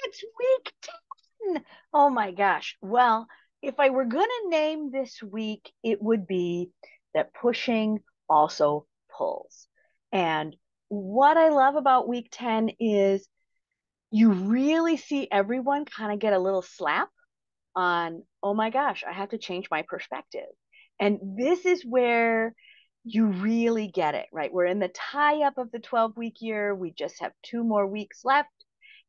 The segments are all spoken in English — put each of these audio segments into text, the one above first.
It's week 10. Oh my gosh. Well, if I were going to name this week, it would be that pushing also pulls. And what I love about week 10 is you really see everyone kind of get a little slap on, oh my gosh, I have to change my perspective. And this is where you really get it, right? We're in the tie up of the 12-week year. We just have 2 more weeks left.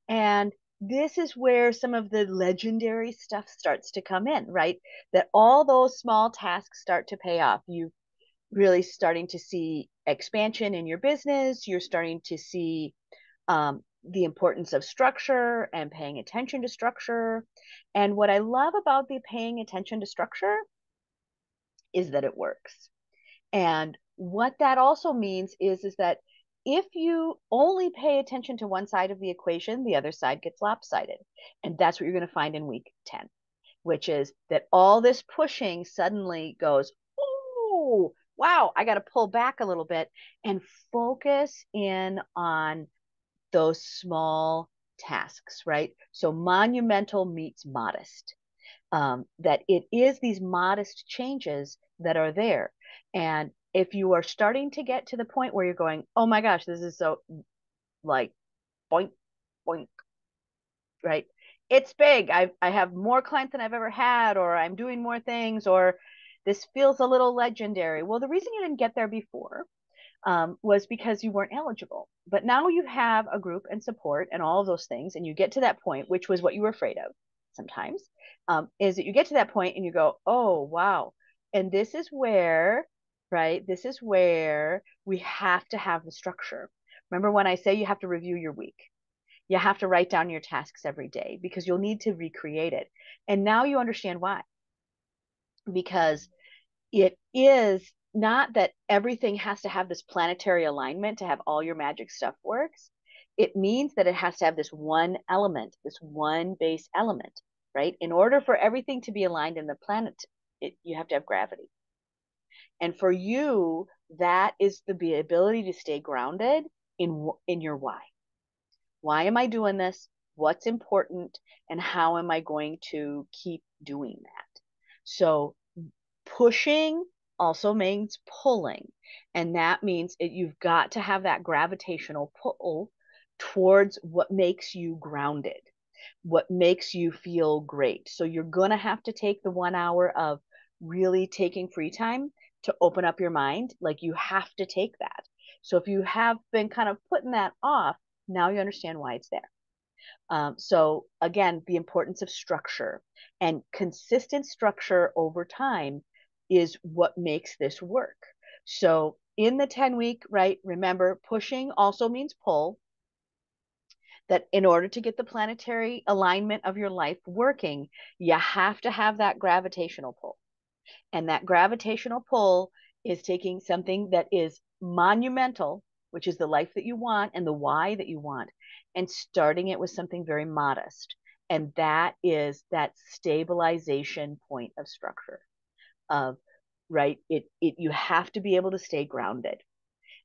And this is where some of the legendary stuff starts to come in, right? That all those small tasks start to pay off. You really starting to see expansion in your business. You're starting to see the importance of structure and paying attention to structure. And what I love about the paying attention to structure is that it works. And what that also means is that if you only pay attention to one side of the equation, the other side gets lopsided. And that's what you're going to find in week 10, which is that all this pushing suddenly goes, oh, wow, I got to pull back a little bit and focus in on those small tasks, right? So monumental meets modest. That it is these modest changes that are there. And if you are starting to get to the point where you're going, oh my gosh, this is so like boink, boink, right? It's big. I have more clients than I've ever had, or I'm doing more things, or this feels a little legendary. Well, the reason you didn't get there before was because you weren't eligible. But now you have a group and support and all of those things, and you get to that point, which was what you were afraid of sometimes, is that you get to that point and you go, oh, wow. And this is where, right, this is where we have to have the structure. Remember when I say you have to review your week? You have to write down your tasks every day because you'll need to recreate it. And now you understand why. Because it is not that everything has to have this planetary alignment to have all your magic stuff works. It means that it has to have this one element, this one base element, right? In order for everything to be aligned in the planet, you have to have gravity. And for you, that is the ability to stay grounded in your why. Why am I doing this? What's important? And how am I going to keep doing that? So pushing also means pulling. And that means you've got to have that gravitational pull towards what makes you grounded, what makes you feel great. So you're going to have to take the 1 hour of really taking free time to open up your mind. Like you have to take that. So if you have been kind of putting that off, now you understand why it's there. So again, the importance of structure and consistent structure over time is what makes this work. So in the 10-week, right, remember pushing also means pull, that in order to get the planetary alignment of your life working, you have to have that gravitational pull. And that gravitational pull is taking something that is monumental, which is the life that you want and the why that you want, and starting it with something very modest. And that is that stabilization point of structure of, right, it you have to be able to stay grounded,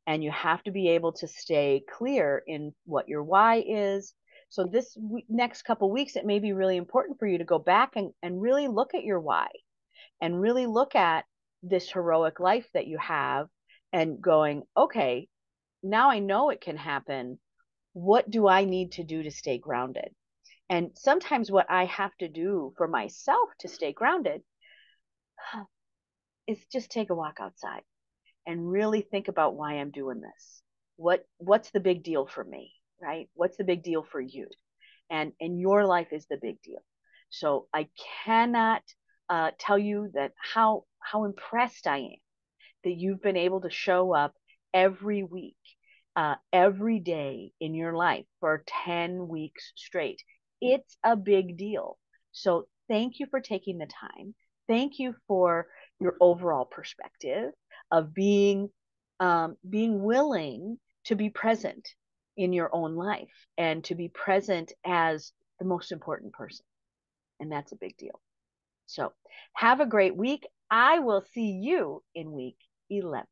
and you have to be able to stay clear in what your why is. So this next couple weeks, it may be really important for you to go back and really look at your why and really look at this heroic life that you have and going, okay, now I know it can happen. What do I need to do to stay grounded? And sometimes what I have to do for myself to stay grounded is just take a walk outside and really think about why I'm doing this. What's the big deal for me, right? What's the big deal for you? And your life is the big deal. So I cannot tell you that how impressed I am that you've been able to show up every week, every day in your life for 10 weeks straight. It's a big deal. So thank you for taking the time. Thank you for your overall perspective of being willing to be present in your own life and to be present as the most important person. And that's a big deal. So have a great week. I will see you in week 11.